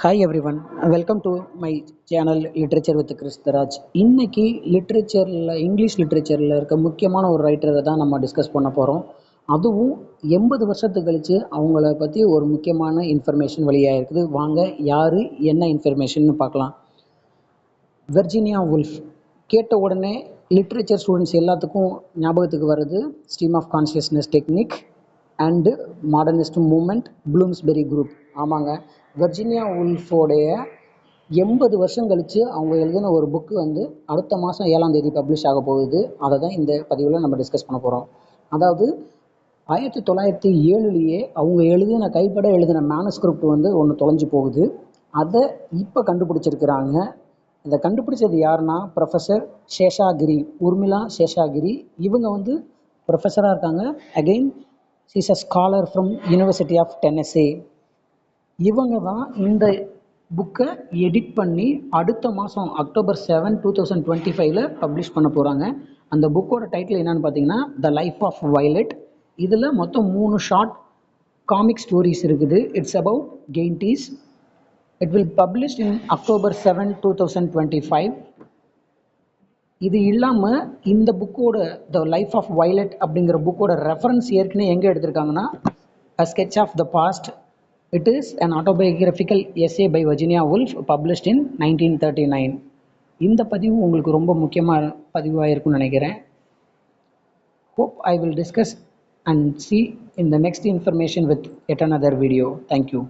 Hi everyone, welcome to my channel literature with Christaraj. இன்னைக்கு லிட்ரேச்சரில் English லிட்ரேச்சரில் இருக்க முக்கியமான ஒரு ரைட்டரை தான் நம்ம டிஸ்கஸ் பண்ண போகிறோம். அதுவும் 80 வருஷத்துக்கு கழித்து அவங்கள பற்றி ஒரு முக்கியமான இன்ஃபர்மேஷன் வெளியாகிருக்குது. வாங்க யார் என்ன இன்ஃபர்மேஷன் பார்க்கலாம். வெர்ஜீனியா வுல்ஃப் கேட்ட உடனே லிட்ரேச்சர் ஸ்டூடெண்ட்ஸ் எல்லாத்துக்கும் ஞாபகத்துக்கு வருது stream of consciousness technique and modernist movement, Bloomsbury group. ஆமாங்க, வெர்ஜீனியா வுல்ஃபோடைய 80 வருஷம் கழித்து அவங்க எழுதின ஒரு புக்கு அடுத்த மாதம் 7ஆம் தேதி பப்ளிஷ் ஆக போகுது. அதை தான் இந்த பதிவில் நம்ம டிஸ்கஸ் பண்ண போகிறோம். அதாவது 1907 அவங்க கைப்பட எழுதின மேனுஸ்கிரிப்ட் ஒன்று தொலைஞ்சு போகுது. அதை இப்போ கண்டுபிடிச்சிருக்கிறாங்க. இதை கண்டுபிடிச்சது யாருன்னா ப்ரொஃபஸர் சேஷாகிரி, உர்மிளா சேஷாகிரி. இவங்க ப்ரொஃபஸராக இருக்காங்க. Again is a scholar from university of Tennessee. இவங்க தான் இந்த புக்கை எடிட் பண்ணி அடுத்த மாதம் அக்டோபர் 7, 2025 பப்ளிஷ் பண்ண போகிறாங்க. அந்த புக்கோட டைட்டில் என்னன்னு பார்த்தீங்கன்னா த லைஃப் ஆஃப் வயலட். இதில் மொத்தம் 3 ஷார்ட் காமிக் ஸ்டோரிஸ் இருக்குது. இட்ஸ் அபவுட் கெயின்டீஸ். It will published in October 7, 2025. இது இல்லாமல் இந்த புக்கோட த லைஃப் ஆஃப் வயலட் அப்படிங்கிற புக்கோட ரெஃபரன்ஸ் ஏற்கனவே எங்கே எடுத்திருக்காங்கன்னா a sketch of the past. It is an autobiographical essay by Virginia Woolf published in 1939. இந்த பதிவு உங்களுக்கு ரொம்ப முக்கியமான பதிவாக இருக்கும்னு நினைக்கிறேன். Hope I will discuss and see in the next information with yet another video. Thank you.